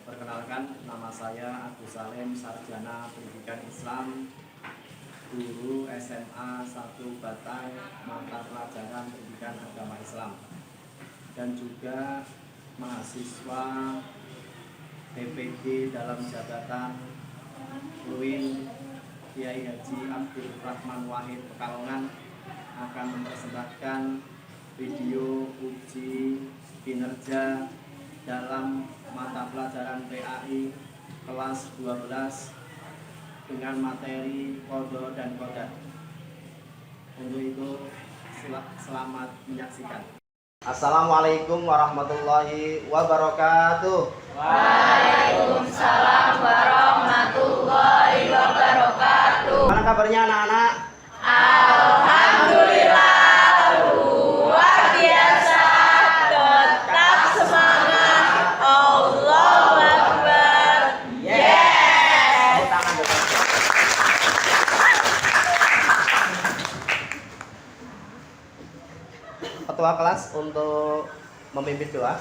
Perkenalkan, nama saya Agus Salim, Sarjana Pendidikan Islam, guru SMA 1 Batang, mata pelajaran Pendidikan Agama Islam, dan juga mahasiswa PPG dalam jabatan UIN Kiai Haji Abdul Rahman Wahid Pekalongan akan mempersembahkan video uji kinerja dalam mata pelajaran PAI kelas 12 dengan materi qadha dan qadar. Untuk itu selamat menyaksikan. Assalamualaikum warahmatullahi wabarakatuh. Waalaikumsalam warahmatullahi wabarakatuh. Mana kabarnya anak-anak? Alhamdulillah luar biasa, tetap semangat. Allahu Akbar. Yes. Tangan depan. Ketua kelas untuk memimpin doa.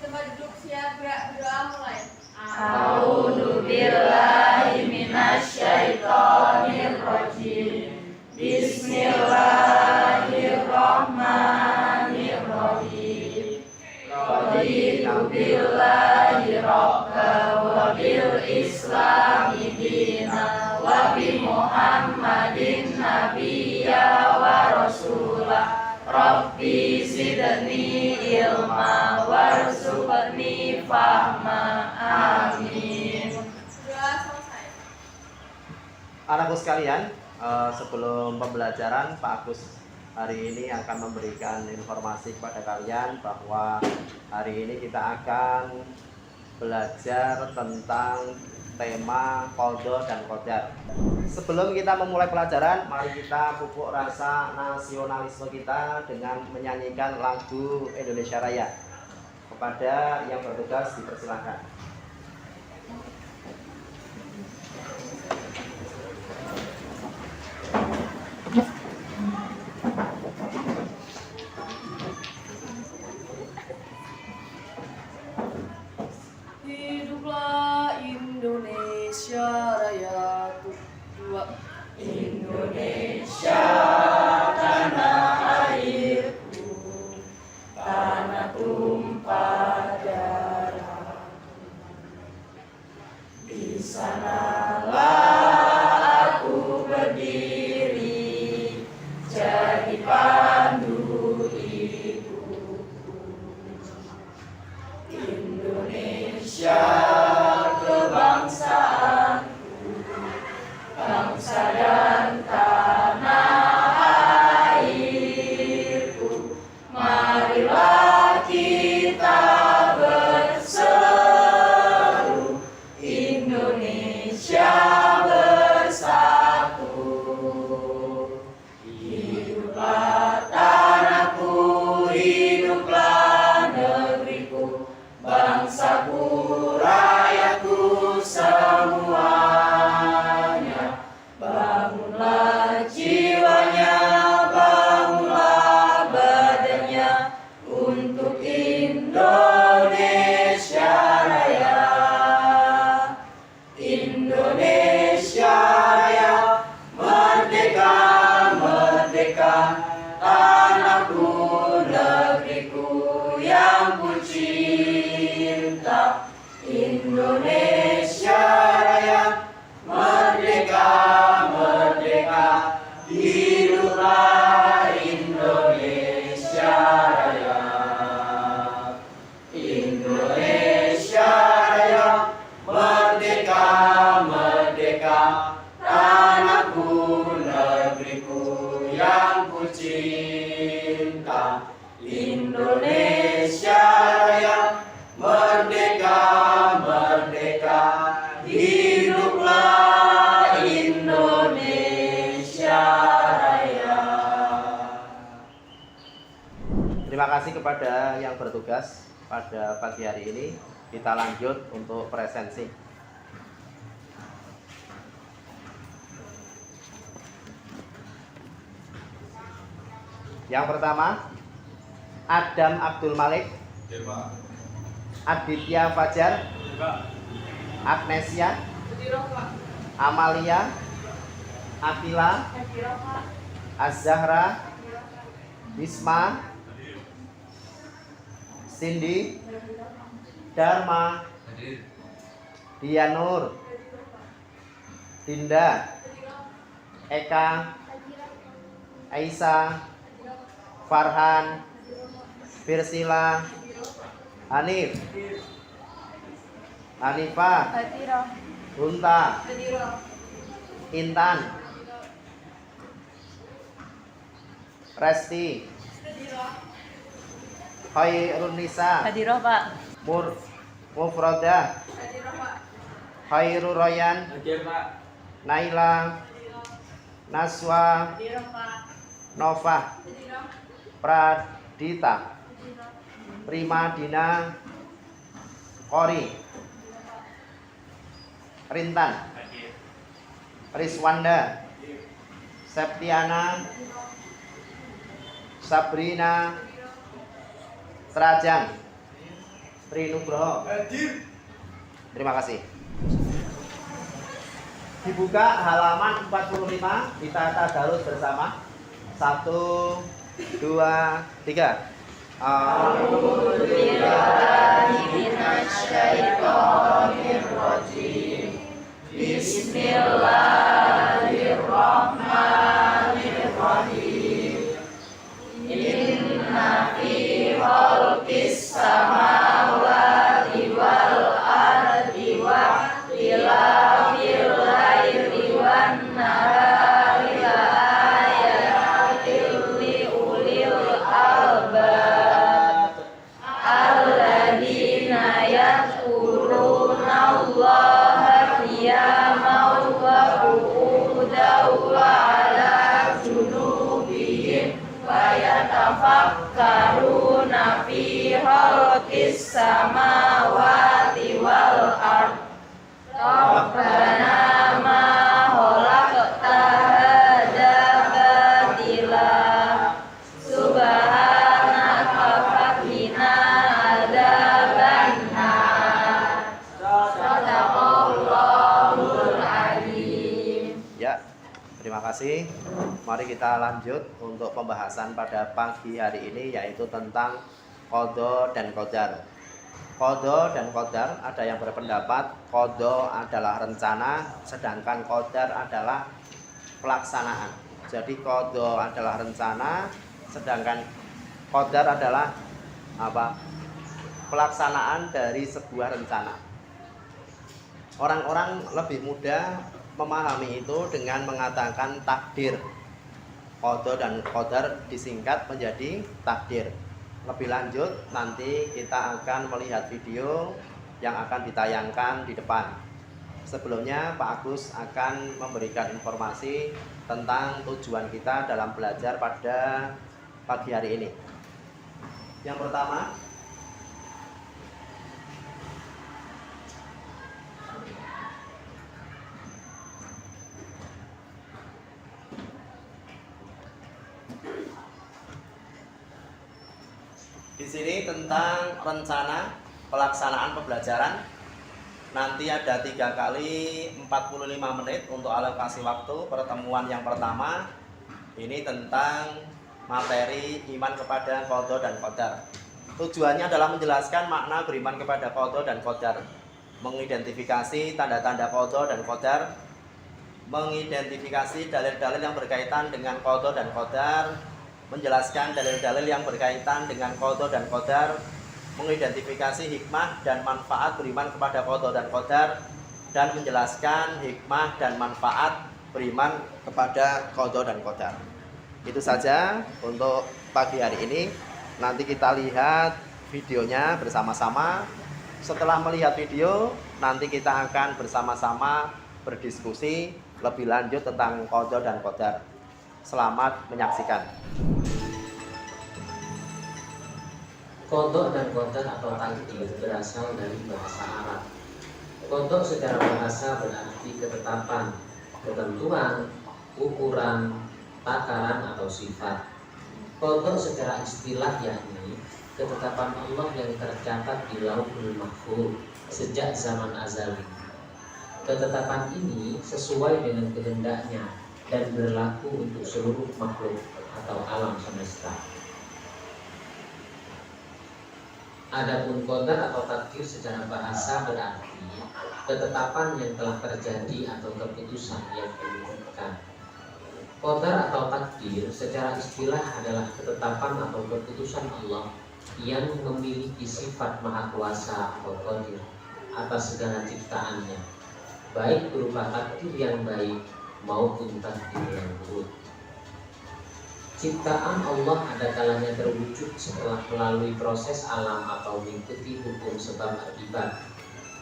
Tempat duduk siap, berdoa mulai. A'udzu billahi minasyaitonir rajim. Bismillahirrahmanirrahim. Raditu billahi rabba wa bil islami dina wa bi Muhammadin nabiyya wa rasulah. Rabbi zidni ilma warzuqni fahma. Amin. Doa selesai. Anakku sekalian, sebelum pembelajaran, Pak Agus hari ini akan memberikan informasi kepada kalian bahwa hari ini kita akan belajar tentang tema qadha dan qadar. Sebelum kita memulai pelajaran, mari kita pupuk rasa nasionalisme kita dengan menyanyikan lagu Indonesia Raya. Kepada yang bertugas dipersilahkan. Hiduplah Indonesia Raya, Indonesia tanah airku, tanah tumpah darah. Di sanalah aku berdiri, jadi pandu ibuku. Indonesia kebangsaanku, bangsa dan tanah airku. Marilah kita berseru, Indonesia bersatu. Hiduplah tanahku, hiduplah negeriku, bangsaku, rakyatku semuanya. Bangunlah jiwanya, bangunlah badannya untuk Indonesia Raya. Indonesia Raya, merdeka, merdeka, tanahku, negeriku yang ku cinta. Indonesia Raya, merdeka, merdeka, hiduplah Indonesia Raya. Indonesia Raya, merdeka, merdeka, tanahku, negeriku yang ku cinta. Indonesia Raya, merdeka, merdeka, hiduplah Indonesia Raya. Terima kasih kepada yang bertugas pada pagi hari ini. Kita lanjut untuk presensi. Yang pertama, Adam Abdul Malik. Aditya Fajar, Agnesia, Amalia, Akila, Az-Zahra, Wisma, Cindy, Dharma, Dianur, Dinda, Eka, Aisyah, Farhan, Firsila, Hanif, Hanifah, Hunta, Intan, Resti, Khairunisa, Hadirah Pak. Mufrodah, Khairul Royan, Naila, Naswa, Nova, Pradita, Prima Dina, Kori, Rintan, Riswanda, Septiana, Sabrina, Trajang, Trinugroho. Terima kasih. Dibuka halaman 45, kita tadarus bersama. 1, 2, 3. Bismillahirrahmanirrahim. Inna fi khalqis samawati wal ardi wa ikhtilafil laili wan nahari la ayatil li ulil albab alladzina yadhkuruna Allaha qiyaman wa qu'udan wa ala junubihim wa yatafakkaruna fi khalqis samawati wal ardh Rabbana ma khalaqta hadza batila subhanaka faqina adzabannar. Shadaqallahul adzim. Ya, terima kasih. Mari kita lanjut untuk pembahasan pada pagi hari ini, yaitu tentang qada dan qadar. Qada dan qadar, ada yang berpendapat qada adalah rencana, sedangkan qadar adalah pelaksanaan. Jadi qada adalah rencana, sedangkan qadar adalah apa? Pelaksanaan dari sebuah rencana. Orang-orang lebih mudah memahami itu dengan mengatakan takdir. Qada dan qadar disingkat menjadi takdir. Lebih lanjut nanti kita akan melihat video yang akan ditayangkan di depan. Sebelumnya Pak Agus akan memberikan informasi tentang tujuan kita dalam belajar pada pagi hari ini. Yang pertama, di sini tentang rencana pelaksanaan pembelajaran. Nanti ada 3 kali 45 menit untuk alokasi waktu. Pertemuan yang pertama ini tentang materi iman kepada qada dan qadar. Tujuannya adalah menjelaskan makna beriman kepada qada dan qadar, mengidentifikasi tanda-tanda qada dan qadar, mengidentifikasi dalil-dalil yang berkaitan dengan qada dan qadar, menjelaskan dalil-dalil yang berkaitan dengan qada dan qadar, mengidentifikasi hikmah dan manfaat beriman kepada qada dan qadar, dan menjelaskan hikmah dan manfaat beriman kepada qada dan qadar. Itu saja untuk pagi hari ini. Nanti kita lihat videonya bersama-sama. Setelah melihat video, nanti kita akan bersama-sama berdiskusi lebih lanjut tentang qada dan qadar. Selamat menyaksikan. Qada dan qadar atau takdir berasal dari bahasa Arab. Qada secara bahasa berarti ketetapan, ketentuan, ukuran, takaran atau sifat. Qada secara istilah yakni ketetapan Allah yang tercatat di Lauhul Mahfuz sejak zaman azali. Ketetapan ini sesuai dengan kehendaknya dan berlaku untuk seluruh makhluk atau alam semesta. Adapun qadar atau takdir secara bahasa berarti ketetapan yang telah terjadi atau keputusan yang ditetapkan. Qadar atau takdir secara istilah adalah ketetapan atau keputusan Allah yang memiliki sifat maha kuasa atau qadir atas segala ciptaannya, baik berupa takdir yang baik maupun takdir yang buruk. Ciptaan Allah ada kalanya terwujud setelah melalui proses alam atau mengikuti hukum sebab akibat,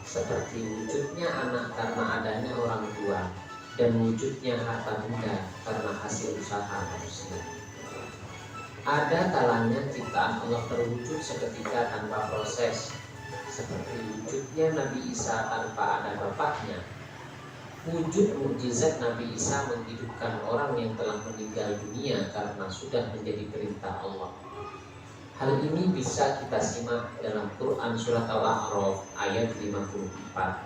seperti wujudnya anak karena adanya orang tua dan wujudnya harta benda karena hasil usaha manusia. Ada kalanya ciptaan Allah terwujud seketika tanpa proses, seperti wujudnya Nabi Isa tanpa ada bapaknya. Wujud mukjizat Nabi Isa menghidupkan orang yang telah meninggal dunia karena sudah menjadi perintah Allah. Hal ini bisa kita simak dalam Quran Surat Al-A'raf ayat 54.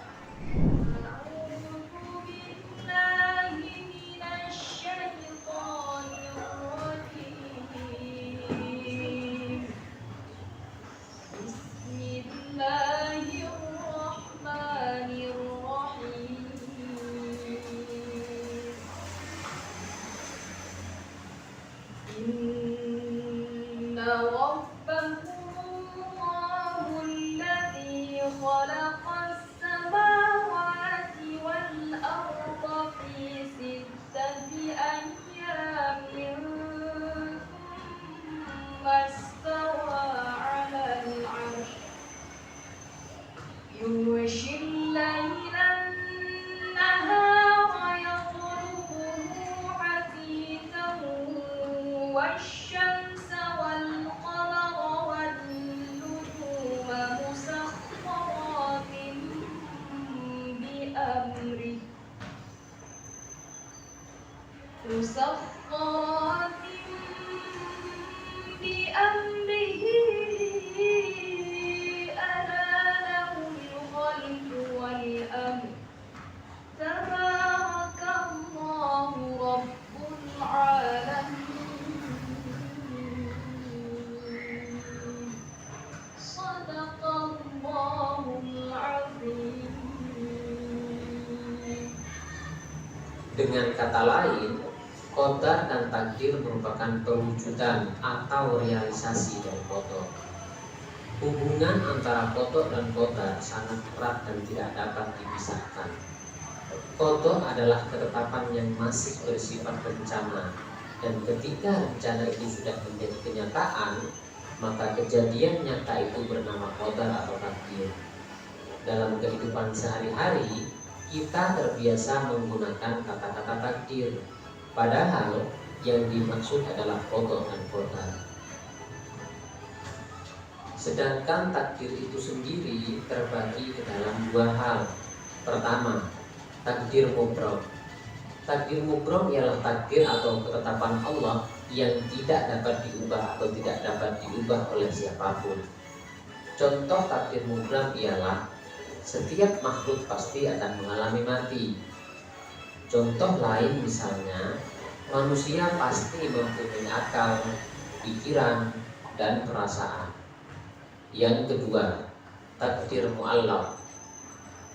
Dengan kata lain, qadar dan takdir merupakan perwujudan atau realisasi dari qadar. Hubungan antara qadar dan qadar sangat erat dan tidak dapat dipisahkan. Qadar adalah ketetapan yang masih bersifat rencana, dan ketika rencana itu sudah menjadi kenyataan, maka kejadian nyata itu bernama qadar atau takdir. Dalam kehidupan sehari-hari, kita terbiasa menggunakan kata-kata takdir, padahal yang dimaksud adalah qada dan qadar. Sedangkan takdir itu sendiri terbagi ke dalam dua hal. Pertama, takdir mubrom. Takdir mubrom ialah takdir atau ketetapan Allah yang tidak dapat diubah atau tidak dapat diubah oleh siapapun. Contoh takdir mubrom ialah setiap makhluk pasti akan mengalami mati. Contoh lain misalnya, manusia pasti mempunyai akal, pikiran, dan perasaan. Yang kedua, takdir mu'allaq.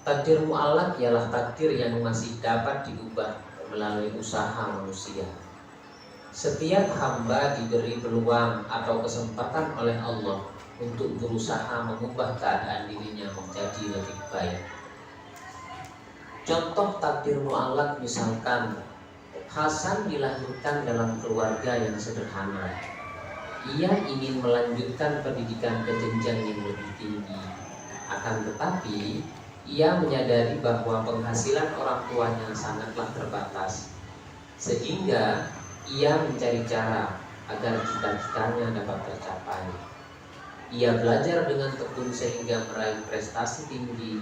Takdir mu'allaq ialah takdir yang masih dapat diubah melalui usaha manusia. Setiap hamba diberi peluang atau kesempatan oleh Allah untuk berusaha mengubah keadaan dirinya menjadi lebih baik. Contoh takdir mu'allaq misalkan, Hasan dilahirkan dalam keluarga yang sederhana. Ia ingin melanjutkan pendidikan ke jenjang yang lebih tinggi. Akan tetapi, ia menyadari bahwa penghasilan orang tuanya sangatlah terbatas, sehingga ia mencari cara agar cita-citanya dapat tercapai. Ia belajar dengan tekun sehingga meraih prestasi tinggi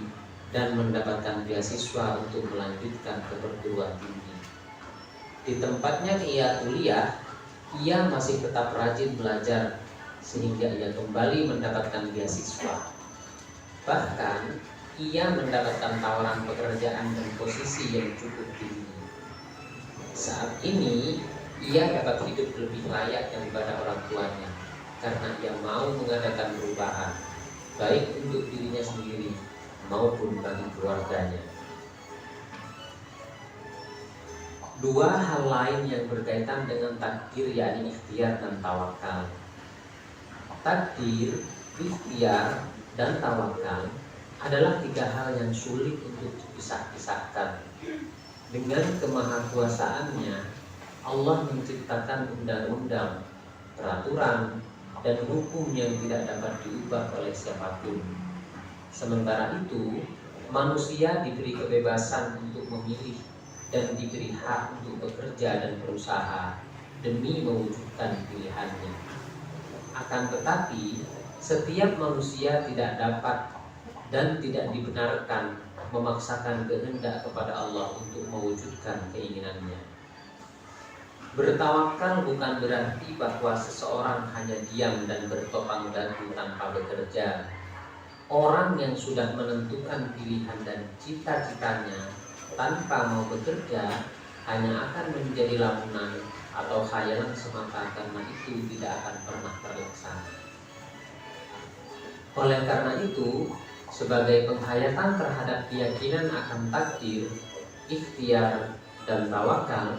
dan mendapatkan beasiswa untuk melanjutkan ke perguruan tinggi. Di tempatnya ia kuliah, ia masih tetap rajin belajar sehingga ia kembali mendapatkan beasiswa. Bahkan ia mendapatkan tawaran pekerjaan dan posisi yang cukup tinggi. Saat ini ia dapat hidup lebih layak daripada orang tuanya karena ia mau mengadakan perubahan baik untuk dirinya sendiri maupun bagi keluarganya. Dua hal lain yang berkaitan dengan takdir yakni ikhtiar dan tawakal. Takdir, ikhtiar, dan tawakal adalah tiga hal yang sulit untuk dipisah-pisahkan. Dengan kemahakuasaannya, Allah menciptakan undang-undang, peraturan, dan hukum yang tidak dapat diubah oleh siapapun. Sementara itu, manusia diberi kebebasan untuk memilih dan diberi hak untuk bekerja dan berusaha demi mewujudkan pilihannya. Akan tetapi, setiap manusia tidak dapat dan tidak dibenarkan memaksakan kehendak kepada Allah untuk mewujudkan keinginannya. Bertawakal bukan berarti bahwa seseorang hanya diam dan bertopang dagu tanpa bekerja. Orang yang sudah menentukan pilihan dan cita-citanya tanpa mau bekerja hanya akan menjadi lamunan atau khayalan semata karena itu tidak akan pernah terlaksana. Oleh karena itu, sebagai penghayatan terhadap keyakinan akan takdir, ikhtiar, dan tawakal,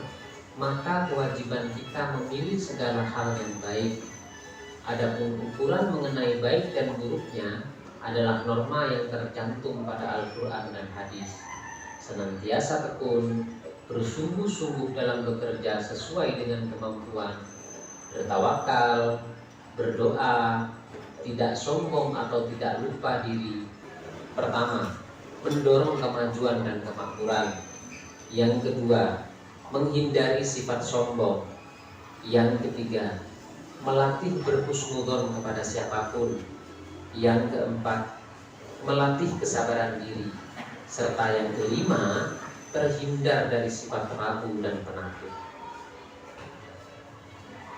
maka kewajiban kita memilih segala hal yang baik. Adapun ukuran mengenai baik dan buruknya adalah norma yang tercantum pada Al-Quran dan hadis. Senantiasa tekun, bersungguh-sungguh dalam bekerja sesuai dengan kemampuan, bertawakal, berdoa, tidak sombong atau tidak lupa diri. Pertama, mendorong kemajuan dan kemakmuran. Yang kedua, menghindari sifat sombong. Yang ketiga, melatih berhusnudzon kepada siapapun. Yang keempat, melatih kesabaran diri. Serta yang kelima, terhindar dari sifat ragu dan penakut.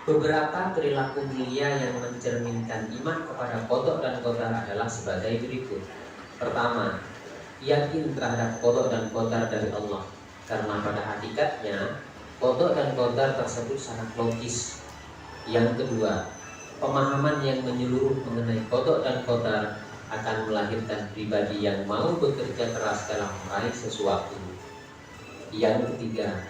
Beberapa perilaku mulia yang mencerminkan iman kepada qada dan qadar adalah sebagai berikut. Pertama, yakin terhadap qada dan qadar dari Allah, karena pada hakikatnya qada dan qadar tersebut sangat logis. Yang kedua, pemahaman yang menyeluruh mengenai qada dan qadar akan melahirkan pribadi yang mau bekerja keras dalam meraih sesuatu. Yang ketiga,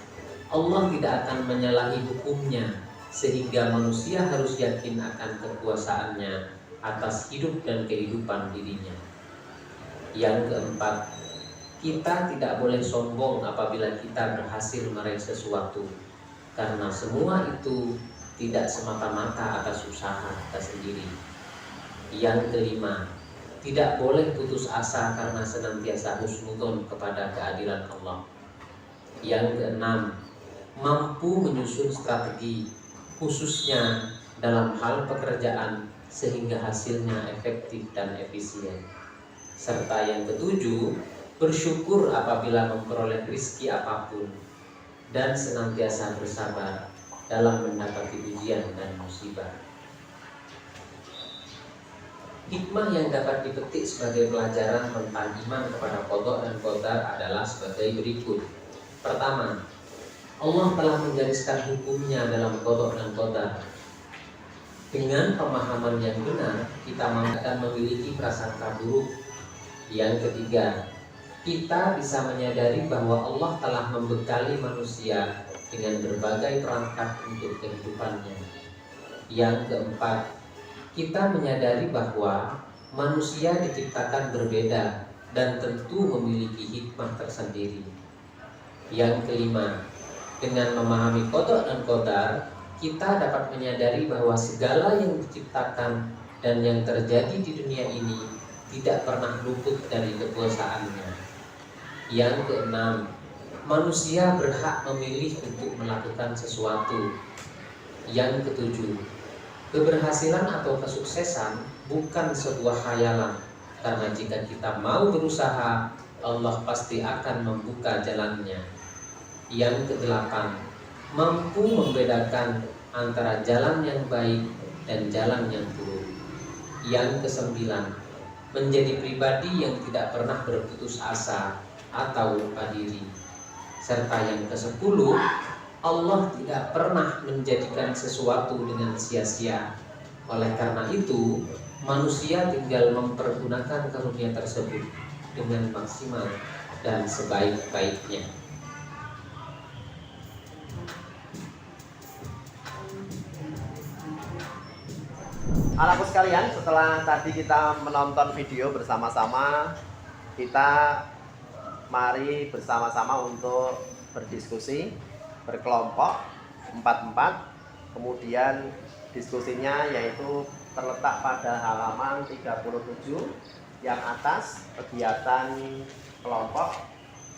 Allah tidak akan menyalahi hukumnya, sehingga manusia harus yakin akan kekuasaannya atas hidup dan kehidupan dirinya. Yang keempat, kita tidak boleh sombong apabila kita berhasil meraih sesuatu, karena semua itu tidak semata-mata atas usaha kita sendiri. Yang kelima, tidak boleh putus asa karena senantiasa husnudzon kepada keadilan Allah. Yang keenam, mampu menyusun strategi khususnya dalam hal pekerjaan sehingga hasilnya efektif dan efisien. Serta yang ketujuh, bersyukur apabila memperoleh rezeki apapun dan senantiasa bersabar dalam mendapati ujian dan musibah. Hikmah yang dapat dipetik sebagai pelajaran tentang iman kepada qada dan qadar adalah sebagai berikut. Pertama, Allah telah menggariskan hukumnya dalam qada dan qadar. Dengan pemahaman yang benar, kita akan memiliki prasangka buruk. Yang ketiga, kita bisa menyadari bahwa Allah telah membekali manusia dengan berbagai perangkat untuk kehidupannya. Yang keempat, kita menyadari bahwa manusia diciptakan berbeda dan tentu memiliki hikmah tersendiri. Yang kelima, dengan memahami qada dan qadar, kita dapat menyadari bahwa segala yang diciptakan dan yang terjadi di dunia ini tidak pernah luput dari kekuasaannya. Yang keenam, manusia berhak memilih untuk melakukan sesuatu. Yang ketujuh, keberhasilan atau kesuksesan bukan sebuah khayalan, karena jika kita mau berusaha, Allah pasti akan membuka jalannya. Yang kedelapan, mampu membedakan antara jalan yang baik dan jalan yang turun. Yang kesembilan, menjadi pribadi yang tidak pernah berputus asa atau lupa diri. Serta yang kesepuluh, Allah tidak pernah menjadikan sesuatu dengan sia-sia. Oleh karena itu, manusia tinggal mempergunakan karunia tersebut dengan maksimal dan sebaik-baiknya. Anakku sekalian, setelah tadi kita menonton video bersama-sama, kita mari bersama-sama untuk berdiskusi berkelompok 4-4. Kemudian diskusinya yaitu terletak pada halaman 37 yang atas, kegiatan kelompok.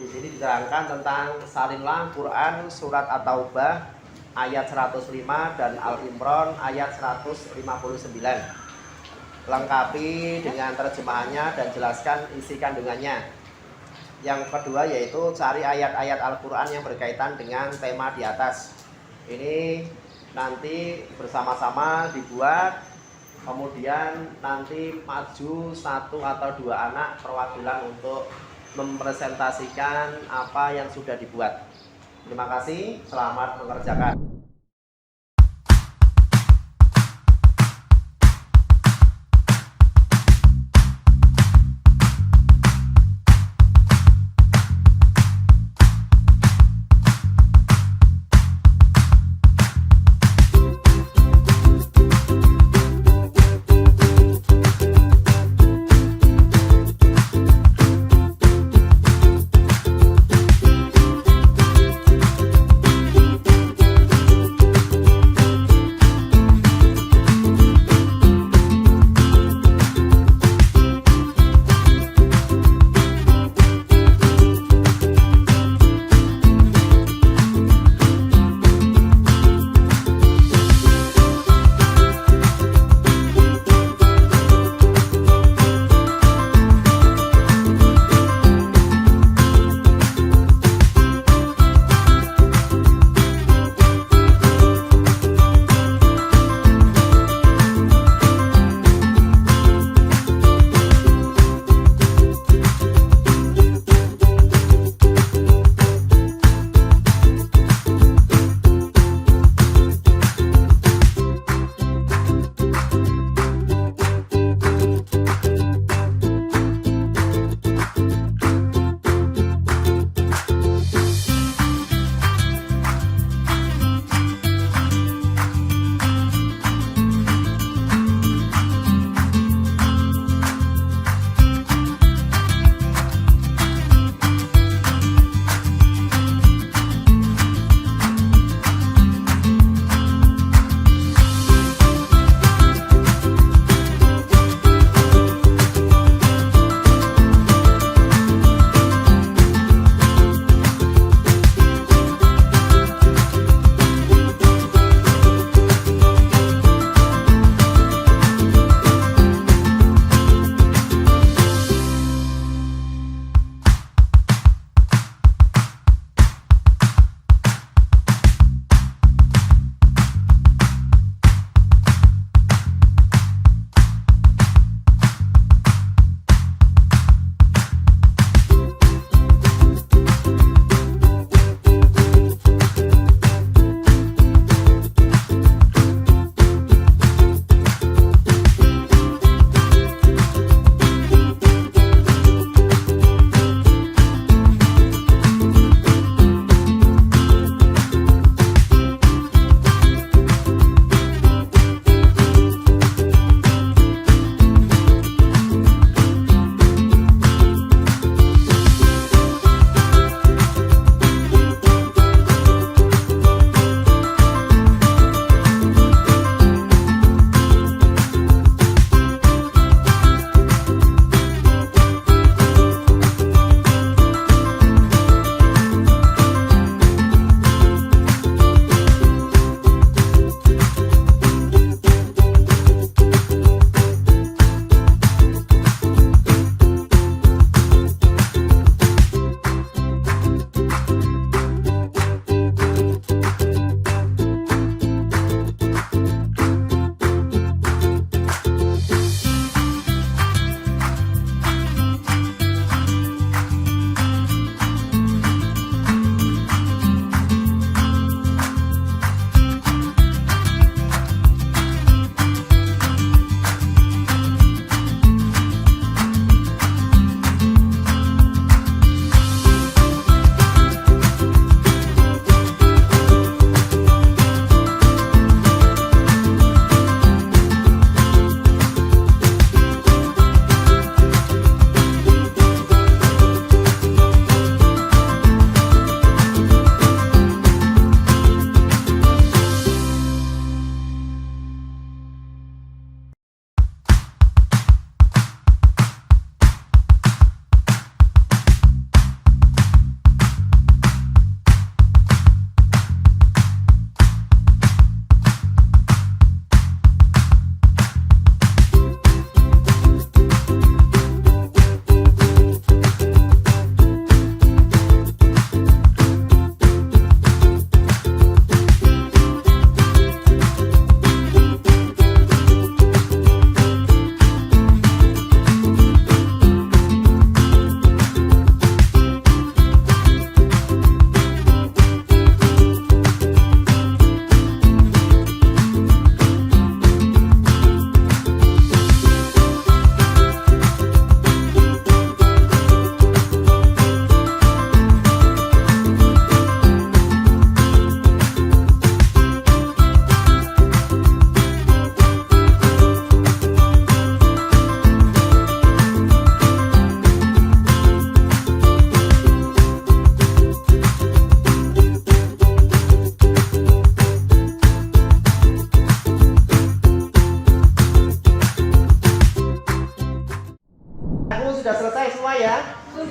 Di sini diterangkan tentang salinlah Quran surat At-Taubah ayat 105 dan Al-Imran ayat 159. Lengkapi dengan terjemahannya dan jelaskan isi kandungannya. Yang kedua yaitu cari ayat-ayat Al-Quran yang berkaitan dengan tema di atas. Ini nanti bersama-sama dibuat, kemudian nanti maju 1 atau 2 anak perwakilan untuk mempresentasikan apa yang sudah dibuat. Terima kasih, selamat mengerjakan.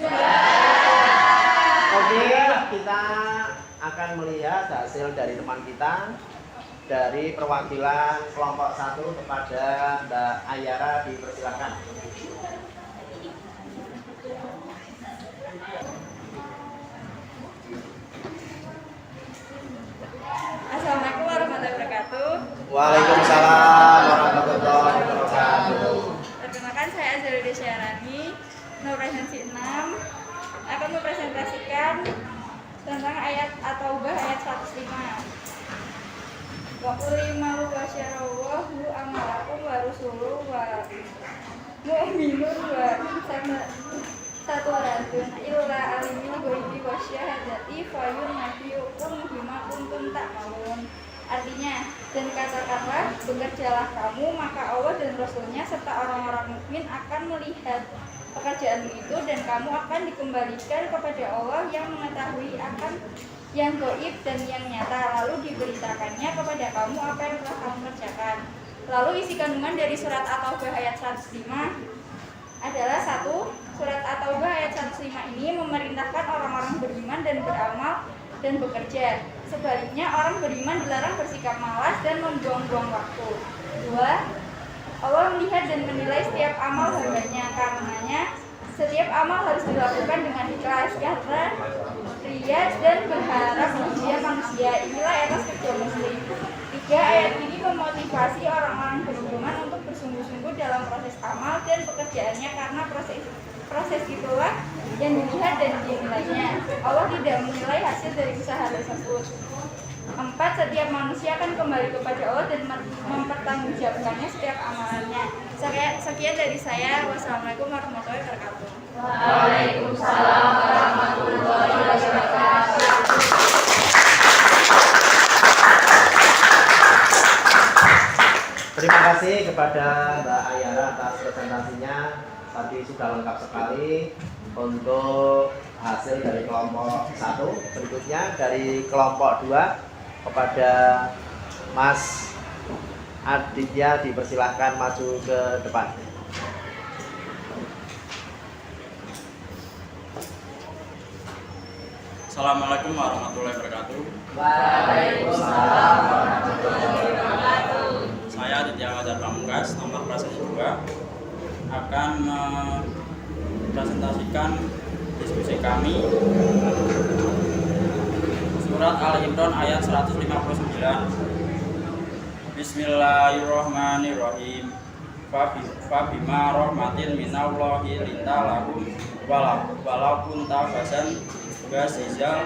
Oke, kita akan melihat hasil dari teman kita dari perwakilan kelompok 1 kepada Mbak Ayara, dipersilakan. Assalamualaikum warahmatullahi wabarakatuh. Waalaikumsalam warahmatullahi wabarakatuh. Perkenalkan, saya Azalida Syarani, nomor presensi 6, akan mempresentasikan tentang ayat At-Taubah ayat 105. Wa qulimalu wa syarawahu amalakum wa rusuluhu wa mu'minun wa satu rajun illa alimil ghaibi wa syahadati fayun nabiyukum bima kuntum ta'malun. Artinya, dan katakanlah, bekerjalah kamu, maka Allah dan Rasulnya serta orang-orang mukmin akan melihat pekerjaanmu itu, dan kamu akan dikembalikan kepada Allah yang mengetahui akan yang gaib dan yang nyata, lalu diberitakannya kepada kamu apa yang telah kamu kerjakan. Lalu isi kandungan dari surat At-Taubah ayat 105 adalah 1. Surat At-Taubah ayat 105 ini memerintahkan orang-orang beriman dan beramal dan bekerja. Sebaliknya, orang beriman dilarang bersikap malas dan membuang-buang waktu. 2. Allah melihat dan menilai setiap amal hambanya, karenanya setiap amal harus dilakukan dengan ikhlas karena ria dan berharap pujian manusia. Inilah etos kerja muslim. 3. Ayat ini memotivasi orang-orang beriman untuk bersungguh-sungguh dalam proses amal dan pekerjaannya, karena proses itulah yang dilihat dan dinilainya. Allah tidak menilai hasil dari usaha tersebut. 4. Setiap manusia akan kembali kepada Allah dan mempertanggungjawabkannya setiap amalannya. Sekian dari saya. Wassalamualaikum warahmatullahi wabarakatuh. Waalaikumsalam warahmatullahi wabarakatuh. Terima kasih kepada Mbak Ayara atas presentasinya. Tadi sudah lengkap sekali untuk hasil dari kelompok 1. Berikutnya dari kelompok 2 kepada Mas Aditya, dipersilahkan maju ke depan. Assalamualaikum warahmatullahi wabarakatuh. Waalaikumsalam warahmatullahi wabarakatuh. Saya Aditya Fajar Pamungkas, nomor presensi 2, akan mempresentasikan diskusi kami surat Al-Imran ayat 159. Bismillahirrahmanirrahim. Fabima rahmatin minallahi linta lahum walaupun tafasan galizal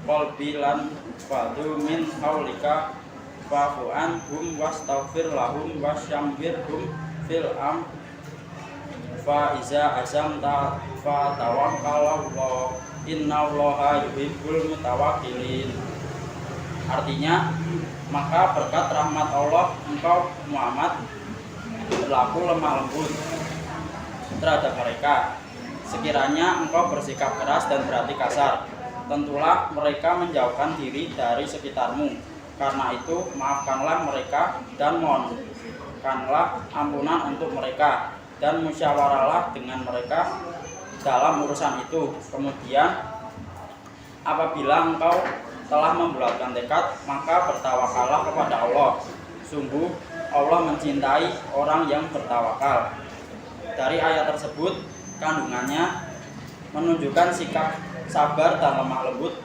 qalbi lan fadu min haulika fa'fu anhum wastaghfir lahum wasyambirhum fil fa iza azamta fa tawakkalallah innallaha yuhibbul mutawakkilin. Artinya, maka berkat rahmat Allah engkau Muhammad berlaku lemah lembut terhadap mereka. Sekiranya engkau bersikap keras dan berhati kasar, tentulah mereka menjauhkan diri dari sekitarmu. Karena itu, maafkanlah mereka dan mohonkanlah ampunan untuk mereka, dan musyawarahlah dengan mereka dalam urusan itu. Kemudian, apabila engkau telah membulatkan tekad, maka bertawakallah kepada Allah. Sungguh Allah mencintai orang yang bertawakal. Dari ayat tersebut, kandungannya menunjukkan sikap sabar dan lemah lembut,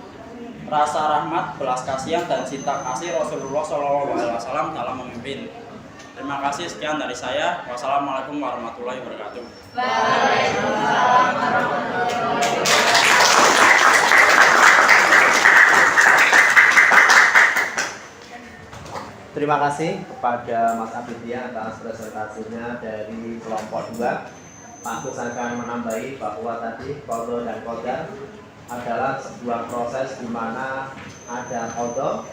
rasa rahmat, belas kasihan, dan cinta kasih Rasulullah SAW dalam memimpin. Terima kasih, sekian dari saya. Wassalamualaikum warahmatullahi wabarakatuh. Waalaikumsalam warahmatullahi wabarakatuh. Terima kasih kepada Mas Aditya atas presentasinya dari kelompok 2. Pak Agus akan menambahi bahwa tadi qadha dan qadar adalah sebuah proses di mana ada qadha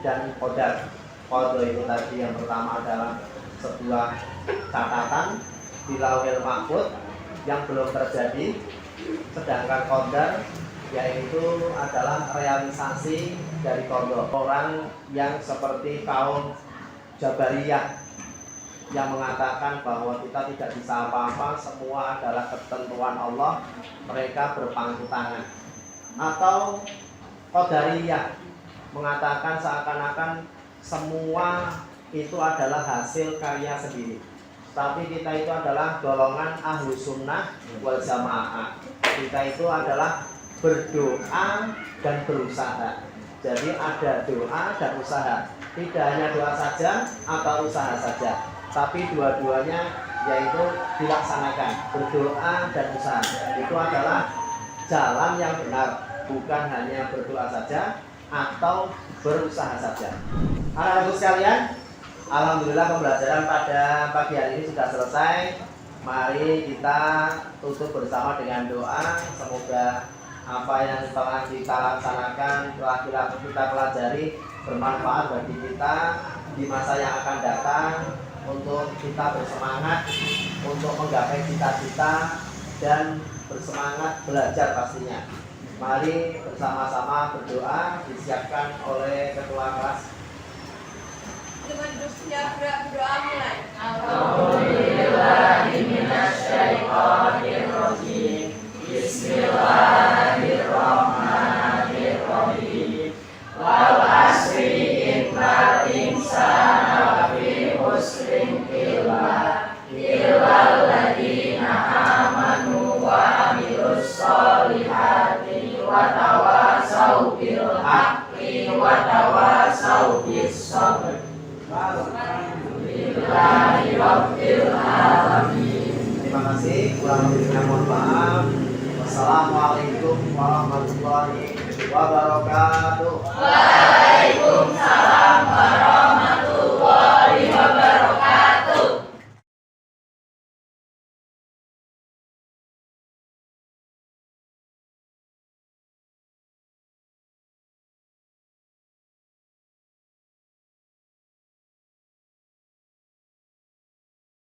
dan qadar. Qadha itu tadi yang pertama adalah sebuah catatan di Lauhil Mahfuz yang belum terjadi, sedangkan qadar yaitu adalah realisasi dari qadha. Orang yang seperti kaum Jabariyah yang mengatakan bahwa kita tidak bisa apa-apa, semua adalah ketentuan Allah, mereka berpangku tangan. Atau Qadariyah mengatakan seakan-akan semua itu adalah hasil karya sendiri. Tapi kita itu adalah golongan ahlu sunnah wal jamaah. Kita itu adalah berdoa dan berusaha. Jadi ada doa dan usaha. Tidak hanya doa saja atau usaha saja, tapi dua-duanya yaitu dilaksanakan. Berdoa dan usaha itu adalah jalan yang benar, bukan hanya berdoa saja atau berusaha saja. Anak-anakku sekalian, alhamdulillah pembelajaran pada pagi hari ini sudah selesai. Mari kita tutup bersama dengan doa. Semoga apa yang telah kita laksanakan, telah kita pelajari, bermanfaat bagi kita di masa yang akan datang, untuk kita bersemangat untuk menggapai cita-cita dan bersemangat belajar pastinya. Mari bersama-sama berdoa, disiapkan oleh ketua kelas. Teman duduk siap, berdoa mulai. A'udzubillahiminasyaitonirrajim. Bismillahirrahmanirrahim. Wal asri innal insana lafi khusrin illa alladziina amanu wa amilus sholihati wa tawasau bil haqqi wa tawasau bis sabr. Alhamdulillahi rabbil alamin. Terima kasih, kurang lebihnya mohon maaf. Wassalamualaikum warahmatullahi wabarakatuh.